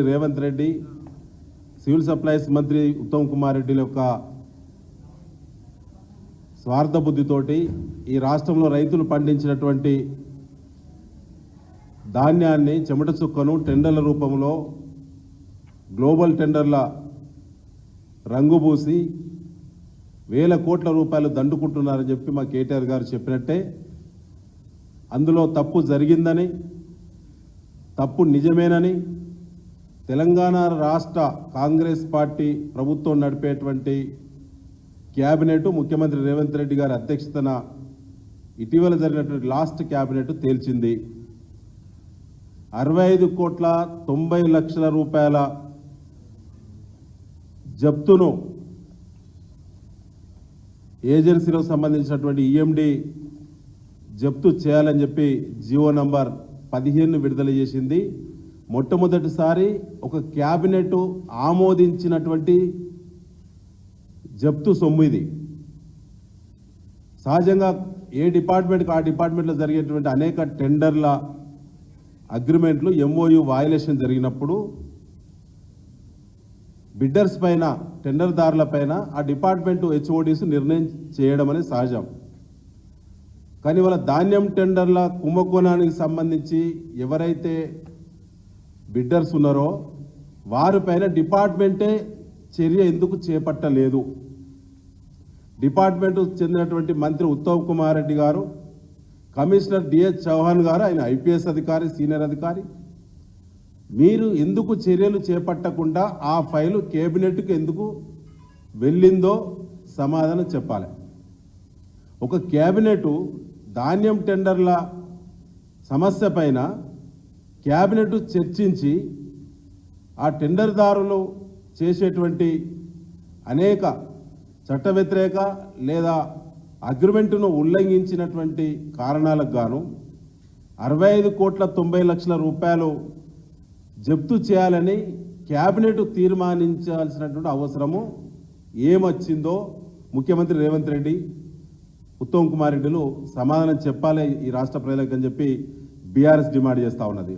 Revanth Reddy civil supplies మంత్రి ఉత్తమ్ కుమార్ రెడ్డి యొక్క స్వార్థ బుద్ధితోటి ఈ రాష్ట్రంలో రైతులు పండించినటువంటి ధాన్యాన్ని చెమట చుక్కను టెండర్ల రూపంలో గ్లోబల్ టెండర్ల రంగుబూసి వేల కోట్ల రూపాయలు దండుకుంటున్నారని చెప్పి మా కేటీఆర్ గారు చెప్పినట్టే అందులో తప్పు జరిగిందని, తప్పు నిజమేనని తెలంగాణ రాష్ట్ర కాంగ్రెస్ పార్టీ ప్రభుత్వం నడిపేటువంటి క్యాబినెట్ ముఖ్యమంత్రి రేవంత్ రెడ్డి గారి అధ్యక్షతన ఇటీవల జరిగినటువంటి లాస్ట్ క్యాబినెట్ తేల్చింది. 65,90,00,000 రూపాయల జప్తును ఏజెన్సీలకు సంబంధించినటువంటి ఈఎండి జప్తు చేయాలని చెప్పి జియో నంబర్ 15 విడుదల చేసింది. మొట్టమొదటిసారి ఒక క్యాబినెట్ ఆమోదించినటువంటి జప్తు సొమ్ము ఇది. సహజంగా ఏ డిపార్ట్మెంట్కి ఆ డిపార్ట్మెంట్లో జరిగేటువంటి అనేక టెండర్ల అగ్రిమెంట్లు ఎంఓయు వయలేషన్ జరిగినప్పుడు బిడ్డర్స్ పైన, టెండర్దారుల పైన ఆ డిపార్ట్మెంట్ హెచ్ఓడీస్ నిర్ణయం చేయడం అనేది సహజం. కానీ వాళ్ళ ధాన్యం టెండర్ల కుంభకోణానికి సంబంధించి ఎవరైతే బిడ్డర్స్ ఉన్నారో వారిపైన డిపార్ట్మెంటే చర్య ఎందుకు చేపట్టలేదు? డిపార్ట్మెంట్ చెందినటువంటి మంత్రి ఉత్తమ్ కుమార్ రెడ్డి గారు, కమిషనర్ డిహెచ్ చౌహాన్ గారు, ఆయన ఐపీఎస్ అధికారి, సీనియర్ అధికారి, మీరు ఎందుకు చర్యలు చేపట్టకుండా ఆ ఫైలు కేబినెట్కి ఎందుకు వెళ్ళిందో సమాధానం చెప్పాలి. ఒక కేబినెట్ ధాన్యం టెండర్ల సమస్య పైన క్యాబినెట్ చర్చించి ఆ టెండర్దారులు చేసేటువంటి అనేక చట్ట వ్యతిరేక లేదా అగ్రిమెంటును ఉల్లంఘించినటువంటి కారణాలకు గాను 65,90,00,000 రూపాయలు జప్తు చేయాలని క్యాబినెట్ తీర్మానించాల్సినటువంటి అవసరము ఏమొచ్చిందో ముఖ్యమంత్రి రేవంత్ రెడ్డి, ఉత్తమ్ కుమార్ రెడ్డిలు సమాధానం చెప్పాలి ఈ రాష్ట్ర ప్రజలకు అని చెప్పి బీఆర్ఎస్ డిమాండ్ చేస్తూ ఉన్నది.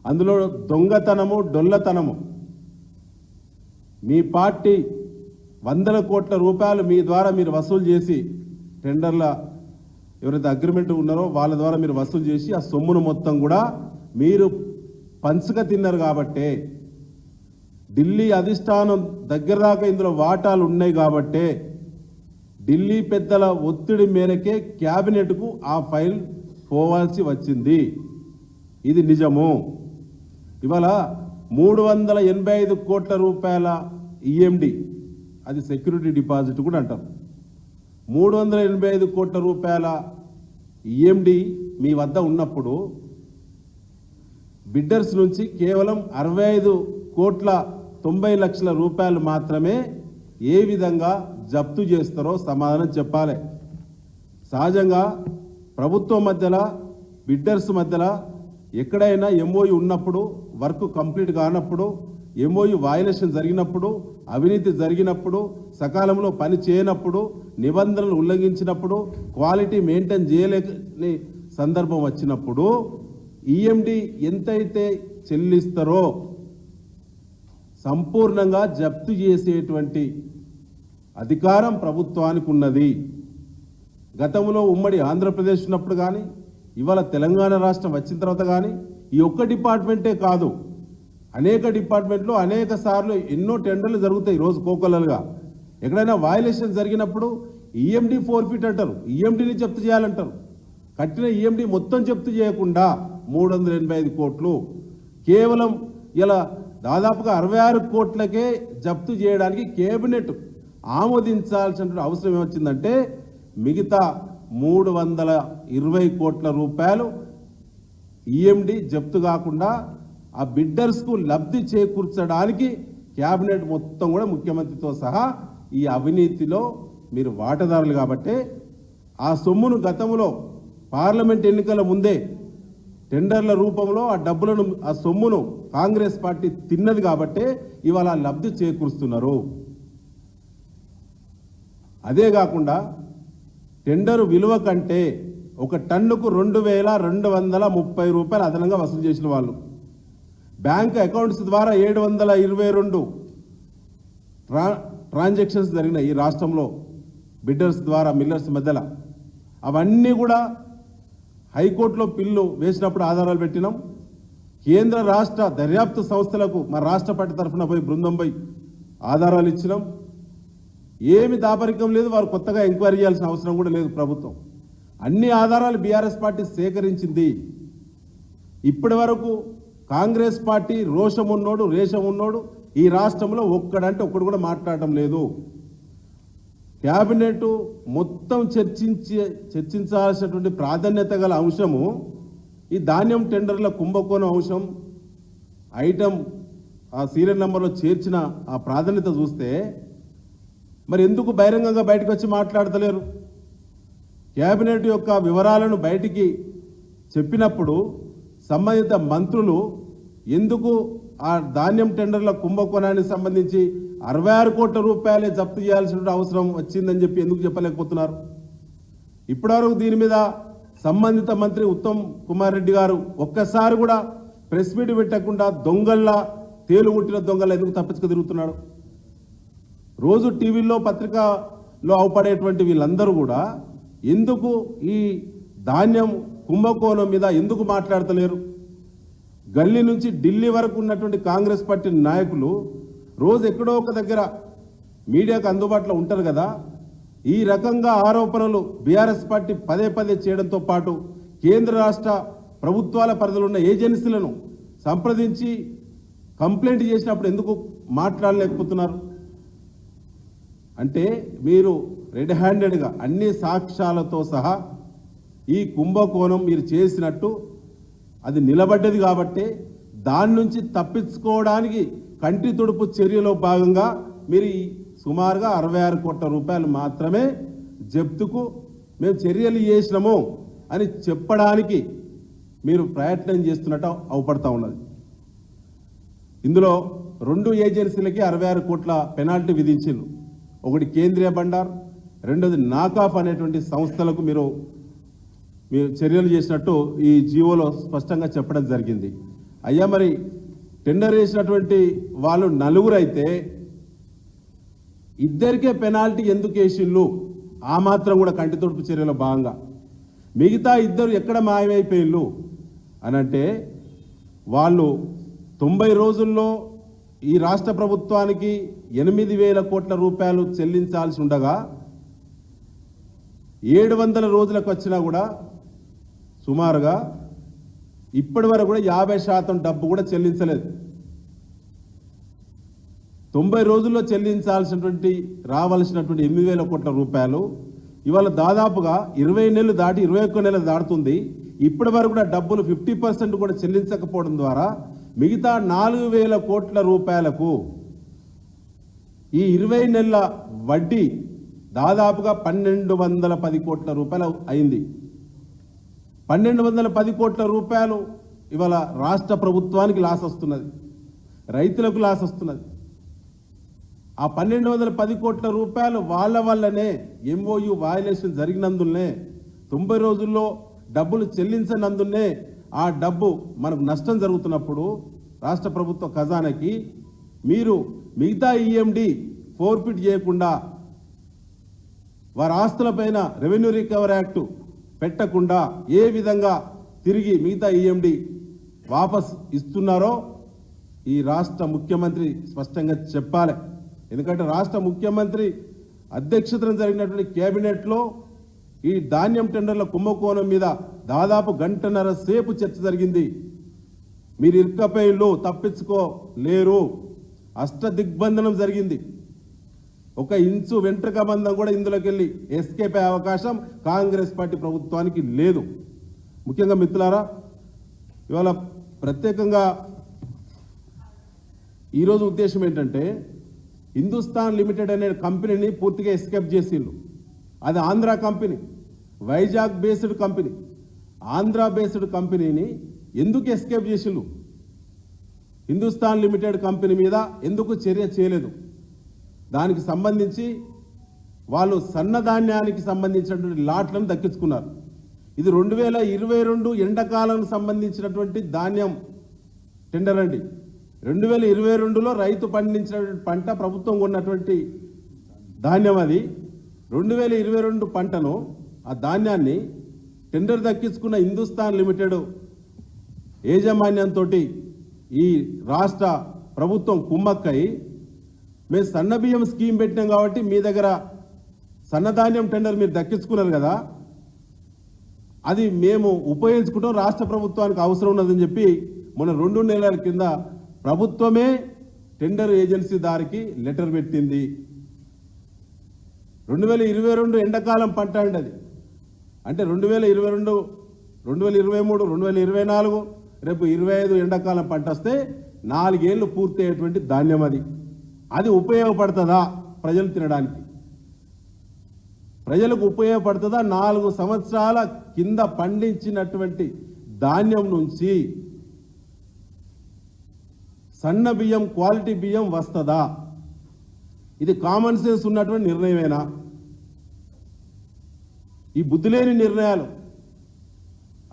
అందులో దొంగతనము, డొల్లతనము. మీ పార్టీ 100 కోట్ల రూపాయలు మీ ద్వారా మీరు వసూలు చేసి, టెండర్ల ఎవరైతే అగ్రిమెంట్ ఉన్నారో వాళ్ళ ద్వారా మీరు వసూలు చేసి ఆ సొమ్మును మొత్తం కూడా మీరు పంచక తిన్నారు కాబట్టే, ఢిల్లీ అధిష్టానం దగ్గర దాకా ఇందులో వాటాలు ఉన్నాయి కాబట్టే ఢిల్లీ పెద్దల ఒత్తిడి మేరకే క్యాబినెట్కు ఆ ఫైల్ పోవాల్సి వచ్చింది. ఇది నిజము. ఇవాళ 385 కోట్ల రూపాయల ఈఎండి, అది సెక్యూరిటీ డిపాజిట్ కూడా అంటారు. 385 కోట్ల రూపాయల ఈఎండి మీ వద్ద ఉన్నప్పుడు బిడ్డర్స్ నుంచి కేవలం 65,90,00,000 రూపాయలు మాత్రమే ఏ విధంగా జప్తు చేస్తారో సమాధానం చెప్పాలి. సహజంగా ప్రభుత్వం మధ్యలో, బిడ్డర్స్ మధ్యలో ఎక్కడైనా ఎంఓయు ఉన్నప్పుడు, వర్క్ కంప్లీట్ కానప్పుడు, ఎంఓయు వయలేషన్ జరిగినప్పుడు, అవినీతి జరిగినప్పుడు, సకాలంలో పని చేయనప్పుడు, నిబంధనలు ఉల్లంఘించినప్పుడు, క్వాలిటీ మెయింటైన్ చేయలేని సందర్భం వచ్చినప్పుడు ఈఎండి ఎంతైతే చెల్లిస్తారో సంపూర్ణంగా జప్తు చేసేటువంటి అధికారం ప్రభుత్వానికి ఉన్నది. గతంలో ఉమ్మడి ఆంధ్రప్రదేశ్ ఉన్నప్పుడు కానీ, ఇవాళ తెలంగాణ రాష్ట్రం వచ్చిన తర్వాత కానీ ఈ ఒక్క డిపార్ట్మెంటే కాదు, అనేక డిపార్ట్మెంట్లు అనేక సార్లు ఎన్నో టెండర్లు జరుగుతాయి రోజు కోకొల్లలుగా. ఎక్కడైనా వయలేషన్ జరిగినప్పుడు ఈఎండి ఫోర్ఫిట్ అంటారు, ఈఎండిని జప్తు చేయాలంటారు. కట్టిన ఈఎండి మొత్తం జప్తు చేయకుండా 385 కోట్లు కేవలం ఇలా దాదాపుగా 66 కోట్లకే జప్తు చేయడానికి కేబినెట్ ఆమోదించాల్సిన అవసరం ఏమొచ్చిందంటే మిగతా 320 కోట్ల రూపాయలు ఈఎండి జప్తు కాకుండా ఆ బిడ్డర్స్కు లబ్ధి చేకూర్చడానికి క్యాబినెట్ మొత్తం కూడా ముఖ్యమంత్రితో సహా ఈ అవినీతిలో మీరు వాటాదారులు కాబట్టి ఆ సొమ్మును గతంలో పార్లమెంట్ ఎన్నికల ముందే టెండర్ల రూపంలో ఆ డబ్బులను, ఆ సొమ్మును కాంగ్రెస్ పార్టీ తిన్నది కాబట్టే ఇవాళ లబ్ధి చేకూరుస్తున్నారు. అదే కాకుండా టెండరు విలువ కంటే ఒక టన్నుకు 2,230 రూపాయలు అదనంగా వసూలు చేసిన వాళ్ళు. బ్యాంక్ అకౌంట్స్ ద్వారా 722 ట్రాన్సాక్షన్స్ జరిగినాయి ఈ రాష్ట్రంలో బిడ్డర్స్ ద్వారా మిల్లర్స్ మధ్యలో. అవన్నీ కూడా హైకోర్టులో పిల్లు వేసినప్పుడు ఆధారాలు పెట్టినాం. కేంద్ర రాష్ట్ర దర్యాప్తు సంస్థలకు మా రాష్ట్ర పార్టీ తరఫున పోయి బృందం పోయి ఆధారాలు ఇచ్చినాం. ఏమి దాపరికం లేదు, వారు కొత్తగా ఎంక్వైరీ చేయాల్సిన అవసరం కూడా లేదు. ప్రభుత్వం అన్ని ఆధారాలు బీఆర్ఎస్ పార్టీ సేకరించింది. ఇప్పటి వరకు కాంగ్రెస్ పార్టీ రోషం ఉన్నోడు రేషం ఉన్నోడు ఈ రాష్ట్రంలో ఒక్కడంటే ఒక్కడు కూడా మాట్లాడటం లేదు. క్యాబినెట్ మొత్తం చర్చించాల్సినటువంటి ప్రాధాన్యత గల అంశము ఈ ధాన్యం టెండర్ల కుంభకోణం అంశం. ఐటమ్ ఆ సీరియల్ నెంబర్లో చేర్చిన ఆ ప్రాధాన్యత చూస్తే మరి ఎందుకు బహిరంగంగా బయటకు వచ్చి మాట్లాడతలేరు? క్యాబినెట్ యొక్క వివరాలను బయటికి చెప్పినప్పుడు సంబంధిత మంత్రులు ఎందుకు ఆ ధాన్యం టెండర్ల కుంభకోణానికి సంబంధించి 66 కోట్ల రూపాయలే జప్తు చేయాల్సిన అవసరం వచ్చిందని చెప్పి ఎందుకు చెప్పలేకపోతున్నారు? ఇప్పటివరకు దీని మీద సంబంధిత మంత్రి ఉత్తమ్ కుమార్ రెడ్డి గారు ఒక్కసారి కూడా ప్రెస్ మీట్ పెట్టకుండా దొంగల్లా తేలుగుట్టిన దొంగల్లా ఎందుకు తప్పించుకు తిరుగుతున్నాడు? రోజు టీవీల్లో పత్రికలో అవపడేటువంటి వీళ్ళందరూ కూడా ఎందుకు ఈ ధాన్యం కుంభకోణం మీద ఎందుకు మాట్లాడతలేరు? గల్లీ నుంచి ఢిల్లీ వరకు ఉన్నటువంటి కాంగ్రెస్ పార్టీ నాయకులు రోజు ఎక్కడో ఒక దగ్గర మీడియాకు అందుబాటులో ఉంటారు కదా. ఈ రకంగా ఆరోపణలు బీఆర్ఎస్ పార్టీ పదే పదే చేయడంతో పాటు కేంద్ర రాష్ట్ర ప్రభుత్వాల పరిధిలో ఉన్న ఏజెన్సీలను సంప్రదించి కంప్లైంట్ చేసినప్పుడు ఎందుకు మాట్లాడలేకపోతున్నారు? అంటే మీరు రెడ్ హ్యాండెడ్గా అన్ని సాక్ష్యాలతో సహా ఈ కుంభకోణం మీరు చేసినట్టు అది నిలబడ్డది కాబట్టి దాని నుంచి తప్పించుకోవడానికి కంటి తుడుపు చర్యలో భాగంగా మీరు సుమారుగా 66 కోట్ల రూపాయలు మాత్రమే జప్తుకు మేము చర్యలు చేసినాము అని చెప్పడానికి మీరు ప్రయత్నం చేస్తున్నట్టు అవపడతా ఉన్నది. ఇందులో 2 ఏజెన్సీలకి 66 కోట్ల పెనాల్టీ విధించారు. ఒకటి కేంద్రీయ బండార్, రెండోది నాకాఫ్ అనేటువంటి సంస్థలకు మీరు చర్యలు చేసినట్టు ఈ జీవోలో స్పష్టంగా చెప్పడం జరిగింది. అయ్యా మరి టెండర్ వేసినటువంటి వాళ్ళు 4 అయితే ఇద్దరికే పెనాల్టీ ఎందుకు వేసిళ్ళు? ఆ మాత్రం కూడా కంటి తుడుపు చర్యలో భాగంగా మిగతా 2 ఎక్కడ మాయమైపోయిళ్ళు అనంటే వాళ్ళు 90 రోజుల్లో ఈ రాష్ట్ర ప్రభుత్వానికి 8,000 కోట్ల రూపాయలు చెల్లించాల్సి ఉండగా 700 రోజులకు వచ్చినా కూడా సుమారుగా ఇప్పటి వరకు కూడా 50% డబ్బు కూడా చెల్లించలేదు. 90 రోజుల్లో చెల్లించాల్సినటువంటి రావాల్సినటువంటి 8,000 కోట్ల రూపాయలు ఇవాళ దాదాపుగా 20 నెలలు దాటి 21 నెలలు దాటుతుంది. ఇప్పటి వరకు కూడా డబ్బులు 50% కూడా చెల్లించకపోవడం ద్వారా మిగతా 4,000 కోట్ల రూపాయలకు ఈ 20 నెలల వడ్డీ దాదాపుగా 1,210 కోట్ల రూపాయలు అయింది. 1,210 కోట్ల రూపాయలు ఇవాళ రాష్ట్ర ప్రభుత్వానికి లాస్ వస్తున్నది, రైతులకు లాస్ వస్తున్నది. ఆ 1,210 కోట్ల రూపాయలు వాళ్ళ వల్లనే ఎంఓయు వయలేషన్ జరిగినందునే 90 రోజుల్లో డబ్బులు చెల్లించనందునే ఆ డబ్బు మనకు నష్టం జరుగుతున్నప్పుడు రాష్ట్ర ప్రభుత్వ ఖజానాకి మీరు మిగతా ఈఎండి ఫోర్ఫిట్ చేయకుండా వారి ఆస్తులపైన రెవెన్యూ రికవరీ యాక్ట్ పెట్టకుండా ఏ విధంగా తిరిగి మిగతా ఈఎండి వాపస్ ఇస్తున్నారో ఈ రాష్ట్ర ముఖ్యమంత్రి స్పష్టంగా చెప్పాలి. ఎందుకంటే రాష్ట్ర ముఖ్యమంత్రి అధ్యక్షతన జరిగినటువంటి కేబినెట్లో ఈ ధాన్యం టెండర్ల కుంభకోణం మీద దాదాపు 1.5 గంటల సేపు చర్చ జరిగింది. మీరు ఇరుక్కపోయిళ్ళు, తప్పించుకోలేరు, అష్టదిగ్బంధనం జరిగింది. ఒక ఇంచు వెంట్రుక మందం కూడా ఇందులోకి వెళ్ళి ఎస్కేప్ అయ్యే అవకాశం కాంగ్రెస్ పార్టీ ప్రభుత్వానికి లేదు. ముఖ్యంగా మిత్రులారా, ఇవాళ ప్రత్యేకంగా ఈరోజు ఉద్దేశం ఏంటంటే హిందుస్థాన్ లిమిటెడ్ అనే కంపెనీని పూర్తిగా ఎస్కేప్ చేసిండ్రు. అది Andhra company, Vizag based company. Andhra based కంపెనీని ఎందుకు ఎస్కేప్ చేసిండ్రు? హిందుస్థాన్ లిమిటెడ్ కంపెనీ మీద ఎందుకు చర్య చేయలేదు? దానికి సంబంధించి వాళ్ళు సన్నధాన్యానికి సంబంధించినటువంటి లాట్లను దక్కించుకున్నారు. ఇది 2022 ఎండాకాలం సంబంధించినటువంటి ధాన్యం టెండర్ అండి. 2022లో రైతు పండించిన పంట ప్రభుత్వం కొన్నటువంటి ధాన్యం అది. 2022 పంటను ఆ ధాన్యాన్ని టెండర్ దక్కించుకున్న హిందుస్థాన్ లిమిటెడ్ యాజమాన్యంతో ఈ రాష్ట్ర ప్రభుత్వం కుమ్మక్కై మేము సన్నబియ్యం స్కీమ్ పెట్టినాం కాబట్టి మీ దగ్గర సన్నధాన్యం టెండర్ మీరు దక్కించుకున్నారు కదా, అది మేము ఉపయోగించుకుంటాం, రాష్ట్ర ప్రభుత్వానికి అవసరం ఉన్నదని చెప్పి మొన్న 2 నెలల కింద ప్రభుత్వమే టెండర్ ఏజెన్సీ దారికి లెటర్ పెట్టింది. 2022 ఎండాకాలం పంట అండి అది. అంటే 2022, 2023, 2024 రేపు 25 ఎండాకాలం పంట వస్తే 4 ఏళ్ళు పూర్తి అయ్యేటువంటి ధాన్యం అది. అది ఉపయోగపడుతుందా ప్రజలు తినడానికి? ప్రజలకు ఉపయోగపడుతుందా? 4 సంవత్సరాల కింద పండించినటువంటి ధాన్యం నుంచి సన్న బియ్యం, క్వాలిటీ బియ్యం వస్తుందా? ఇది కామన్ సెన్స్ ఉన్నటువంటి నిర్ణయమేనా? ఈ బుద్ధిలేని నిర్ణయాలు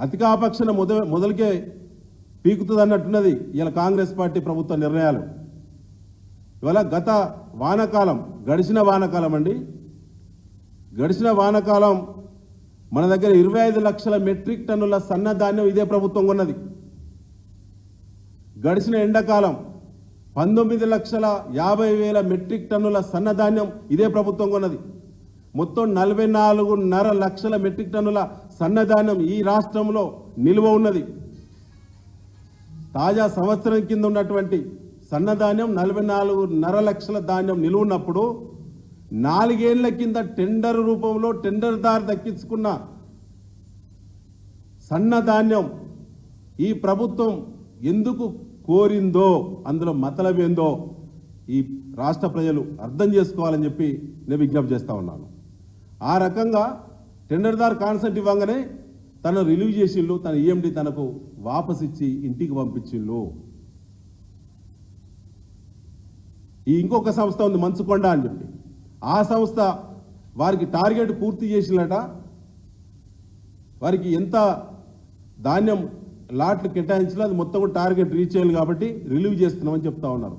అధికాపక్షణ మొదలుకే పీకుతుంది అన్నట్టున్నది ఇలా కాంగ్రెస్ పార్టీ ప్రభుత్వ నిర్ణయాలు. ఇవాళ గత వానాకాలం, గడిచిన వానాకాలం అండి, గడిచిన వానాకాలం మన దగ్గర 25 లక్షల మెట్రిక్ టన్నుల సన్నధాన్యం ఇదే ప్రభుత్వం కొన్నది. గడిచిన ఎండాకాలం 19,50,000 మెట్రిక్ టన్నుల సన్నధాన్యం ఇదే ప్రభుత్వం కొన్నది. మొత్తం 44.5 లక్షల మెట్రిక్ టన్నుల సన్నధాన్యం ఈ రాష్ట్రంలో నిల్వ ఉన్నది. తాజా సంవత్సరం కింద ఉన్నటువంటి సన్నధాన్యం 44.5 లక్షల ధాన్యం నిల్వ ఉన్నప్పుడు 4 ఏళ్ల కింద టెండర్ రూపంలో టెండర్దారు దక్కించుకున్న సన్నధాన్యం ఈ ప్రభుత్వం ఎందుకు కోరిందో, అందులో మతలబేందో ఈ రాష్ట్ర ప్రజలు అర్థం చేసుకోవాలని చెప్పి నేను విజ్ఞప్తి చేస్తా ఉన్నాను. ఆ రకంగా టెండర్దారు కాన్సెప్ట్ ఇవ్వగానే తను రిలీవ్ చేసిళ్ళు, తన ఈఎండి తనకు వాపస్ ఇచ్చి ఇంటికి పంపించిళ్ళు. ఈ ఇంకొక సంస్థ ఉంది మంచుకొండ అని చెప్పి, ఆ సంస్థ వారికి టార్గెట్ పూర్తి చేసినట, వారికి ఎంత ధాన్యం లాట్లు కేటాయించినా అది మొత్తం కూడా టార్గెట్ రీచ్ చేయాలి కాబట్టి రిలీవ్ చేస్తున్నామని చెప్తా ఉన్నారు.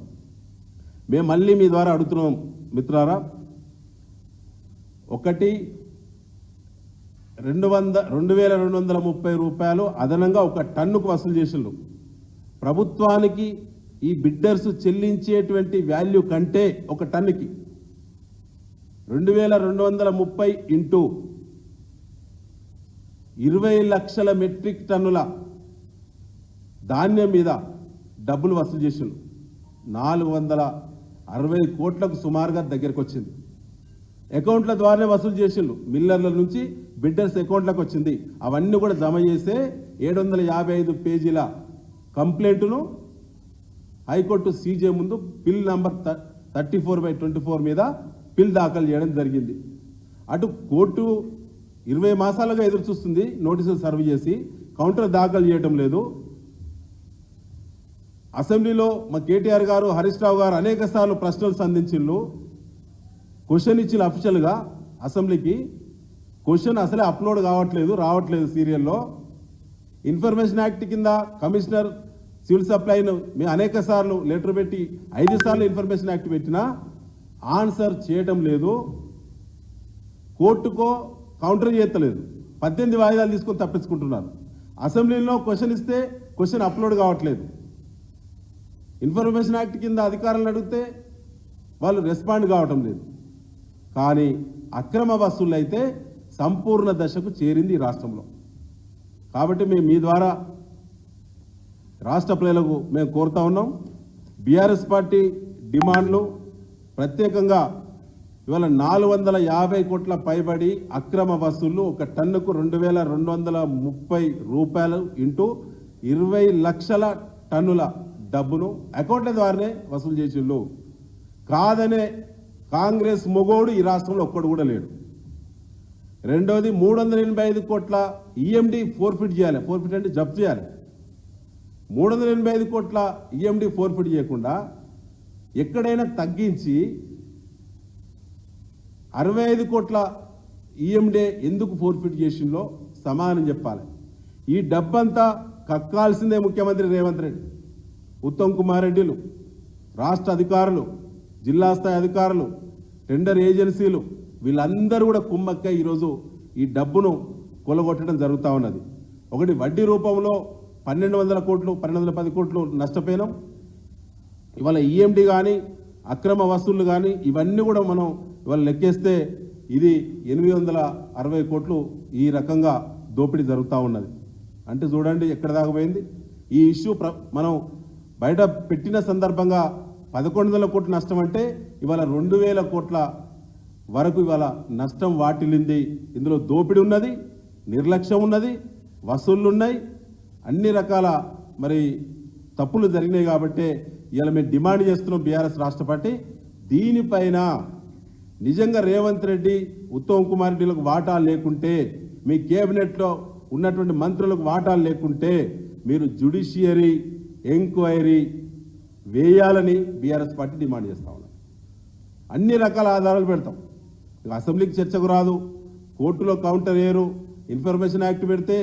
మేము మళ్ళీ మీ ద్వారా అడుగుతున్నాం మిత్రులారా, 2,230 రూపాయలు అదనంగా ఒక టన్నుకు వసూలు చేసిండ్రు. ప్రభుత్వానికి ఈ బిడ్డర్స్ చెల్లించేటువంటి వాల్యూ కంటే ఒక టన్నుకి 2,230 ఇంటూ 20 లక్షల మెట్రిక్ టన్నుల ధాన్యం మీద డబ్బులు వసూలు చేసిండ్రు. 460 కోట్లకు సుమారుగా దగ్గరకు వచ్చింది. అకౌంట్ల ద్వారానే వసూలు చేసిండ్రు, మిల్లర్ల నుంచి బిడ్డర్స్ అకౌంట్లకు వచ్చింది. అవన్నీ కూడా జమ చేసే 755 పేజీల కంప్లైంట్ను హైకోర్టు సీజే ముందు పిల్ నంబర్ 34/24 మీద పిల్ దాఖలు చేయడం జరిగింది. అటు కోర్టు 20 మాసాలుగా ఎదురు చూస్తుంది, నోటీసులు సర్వ్ చేసి కౌంటర్ దాఖలు చేయడం లేదు. అసెంబ్లీలో మా కేటీఆర్ గారు, హరీష్ రావు గారు అనేక సార్లు ప్రశ్నలు సంధించిళ్ళు, క్వశ్చన్ ఇచ్చిన అఫీషియల్గా అసెంబ్లీకి. క్వశ్చన్ అసలే అప్లోడ్ రావట్లేదు సీరియల్లో. ఇన్ఫర్మేషన్ యాక్ట్ కింద కమిషనర్ సివిల్ సప్లైను మేము అనేక సార్లు లెటర్ పెట్టి 5 సార్లు ఇన్ఫర్మేషన్ యాక్ట్ పెట్టినా ఆన్సర్ చేయటం లేదు. కోర్టుకో కౌంటర్ చేయట్లేదు, 18 వాయిదాలు తీసుకొని తప్పించుకుంటున్నారు. అసెంబ్లీలో క్వశ్చన్ ఇస్తే క్వశ్చన్ అప్లోడ్ కావట్లేదు. ఇన్ఫర్మేషన్ యాక్ట్ కింద అధికారులను అడిగితే వాళ్ళు రెస్పాండ్ కావటం లేదు. కానీ అక్రమ వసూళ్ళు అయితే సంపూర్ణ దశకు చేరింది ఈ రాష్ట్రంలో. కాబట్టి మేము మీ ద్వారా రాష్ట్ర ప్రజలకు మేము కోరుతా ఉన్నాం, బీఆర్ఎస్ పార్టీ డిమాండ్లు ప్రత్యేకంగా ఇవాళ 450 కోట్ల పైబడి అక్రమ వసూళ్లు, ఒక టన్నుకు 2,230 రూపాయలు ఇంటూ 20 లక్షల టన్నుల డబ్బును అకౌంట్ల ద్వారానే వసూలు చేసిళ్ళు. కాదనే కాంగ్రెస్ మొగోడు ఈ రాష్ట్రంలో ఒక్కడు కూడా లేడు. రెండోది 385 కోట్ల ఈఎండి ఫోర్ఫిట్ చేయాలి. ఫోర్ఫిట్ అంటే జప్తు చేయాలి. 385 కోట్ల ఈఎండి ఫోర్ఫిట్ చేయకుండా ఎక్కడైనా తగ్గించి 65 కోట్ల ఈఎండే ఎందుకు ఫోర్ఫిట్ చేసిందో సమానం చెప్పాలి. ఈ డబ్బంతా కక్కాల్సిందే ముఖ్యమంత్రి రేవంత్ రెడ్డి. ఉత్తమ్ కుమార్ రెడ్డిలు, రాష్ట్ర అధికారులు, జిల్లా స్థాయి అధికారులు, టెండర్ ఏజెన్సీలు వీళ్ళందరూ కూడా కుమ్మక్క ఈరోజు ఈ డబ్బును కొలగొట్టడం జరుగుతూ ఉన్నది. ఒకటి వడ్డీ రూపంలో 1200 కోట్లు 1210 కోట్లు నష్టపోయినాం. ఇవాళ ఈఎండి కానీ అక్రమ వసూళ్లు కానీ ఇవన్నీ కూడా మనం ఇవాళ లెక్కేస్తే ఇది 860 కోట్లు ఈ రకంగా దోపిడీ జరుగుతూ ఉన్నది. అంటే చూడండి ఎక్కడ దాకా పోయింది ఈ ఇష్యూ. మనం బయట పెట్టిన సందర్భంగా 1100 కోట్ల నష్టం అంటే ఇవాళ 2000 కోట్ల వరకు ఇవాళ నష్టం వాటిల్లింది. ఇందులో దోపిడీ ఉన్నది, నిర్లక్ష్యం ఉన్నది, వసూళ్లు ఉన్నాయి, అన్ని రకాల మరి తప్పులు జరిగినాయి. కాబట్టి ఇవాళ మేము డిమాండ్ చేస్తున్నాం బీఆర్ఎస్ రాష్ట్ర పార్టీ దీనిపైన నిజంగా రేవంత్ రెడ్డి, ఉత్తమ్ కుమార్ రెడ్డిలకు వాటాలు లేకుంటే, మీ కేబినెట్లో ఉన్నటువంటి మంత్రులకు వాటాలు లేకుంటే మీరు జ్యుడిషియరీ ఎంక్వైరీ వేయాలని బీఆర్ఎస్ పార్టీ డిమాండ్ చేస్తా ఉన్నాం. అన్ని రకాల ఆధారాలు పెడతాం. అసెంబ్లీకి చర్చకు రాదు, కోర్టులో కౌంటర్ చేయరు, ఇన్ఫర్మేషన్ యాక్ట్ పెడితే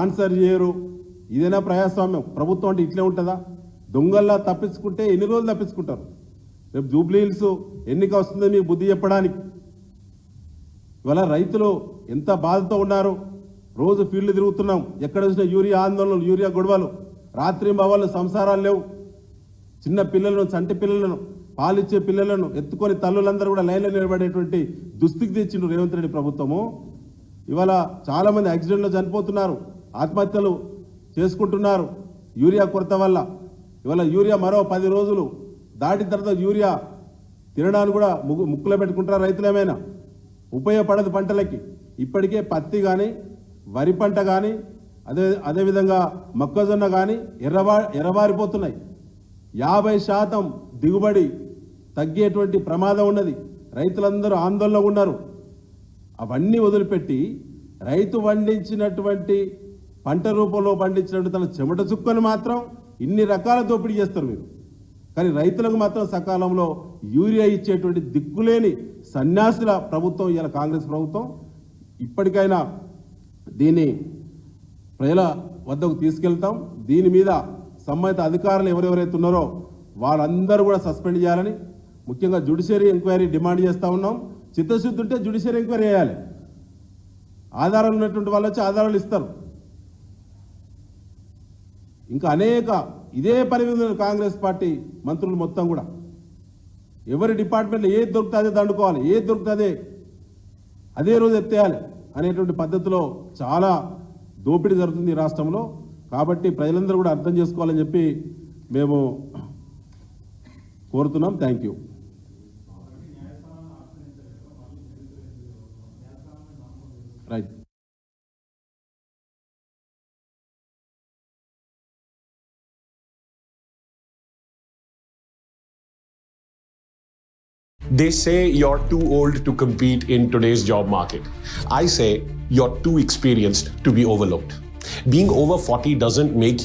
ఆన్సర్ చేయరు. ఇదేనా ప్రజాస్వామ్యం? ప్రభుత్వం అంటే ఇట్లే ఉంటుందా? దొంగల్లా తప్పించుకుంటే ఎన్ని రోజులు తప్పించుకుంటారు? రేపు జూబ్లీ హిల్స్ ఎన్నిక వస్తుందో మీకు బుద్ధి చెప్పడానికి. ఇవాళ రైతులు ఎంత బాధతో ఉన్నారు. రోజు ఫీల్డ్ తిరుగుతున్నాం, ఎక్కడ చూసినా యూరియా ఆందోళనలు, యూరియా గొడవలు, రాత్రి మవాళ్ళు, సంసారాలు లేవు. చిన్న పిల్లలను, చంటి పిల్లలను, పాలిచ్చే పిల్లలను ఎత్తుకొని తల్లులందరూ కూడా లైన్లో నిలబడేటువంటి దుస్థితికి తెచ్చిండు రేవంత్ రెడ్డి ప్రభుత్వము. ఇవాళ చాలామంది యాక్సిడెంట్లో చనిపోతున్నారు, ఆత్మహత్యలు చేసుకుంటున్నారు యూరియా కొరత వల్ల. ఇవాళ యూరియా మరో 10 రోజులు దాటిన తర్వాత యూరియా తినడానికి కూడా ముక్కులో పెట్టుకుంటారు రైతులు. ఏమైనా ఉపయోగపడదు పంటలకి. ఇప్పటికే పత్తి కానీ, వరి పంట కానీ, అదేవిధంగా మొక్కజొన్న కానీ ఎర్రబారిపోతున్నాయి. 50% దిగుబడి తగ్గేటువంటి ప్రమాదం ఉన్నది. రైతులందరూ ఆందోళనలో ఉన్నారు. అవన్నీ వదిలిపెట్టి రైతు పండించినటువంటి పంట రూపంలో పండించినటువంటి తన చెమట చుక్కను మాత్రం ఇన్ని రకాల దోపిడీ చేస్తారు మీరు. కానీ రైతులకు మాత్రం సకాలంలో యూరియా ఇచ్చేటువంటి దిక్కులేని సన్యాసుల ప్రభుత్వం ఇవాళ కాంగ్రెస్ ప్రభుత్వం. ఇప్పటికైనా దీన్ని ప్రజల వద్దకు తీసుకెళ్తాం. దీని మీద సంబంధిత అధికారులు ఎవరెవరైతే ఉన్నారో వాళ్ళందరూ కూడా సస్పెండ్ చేయాలని, ముఖ్యంగా జ్యుడిషియరీ ఎంక్వైరీ డిమాండ్ చేస్తూ ఉన్నాం. చిత్తశుద్ధి ఉంటే జ్యుడిషియరీ ఎంక్వైరీ చేయాలి. ఆధారాలు ఉన్నటువంటి వాళ్ళు వచ్చి ఆధారాలు ఇస్తారు. ఇంకా అనేక ఇదే పని మీద కాంగ్రెస్ పార్టీ మంత్రులు మొత్తం కూడా ఎవరి డిపార్ట్మెంట్లో ఏది దొరికితే అదే దండుకోవాలి, ఏది దొరికితే అదే రోజు ఎత్తేయాలి అనేటువంటి పద్ధతిలో చాలా దోపిడీ జరుగుతుంది ఈ రాష్ట్రంలో. కాబట్టి ప్రజలందరూ కూడా అర్థం చేసుకోవాలని చెప్పి మేము కోరుతున్నాం. Thank you. Right. They say you're too old to compete in today's job market. I say you're too experienced to be overlooked. Being over 40 doesn't make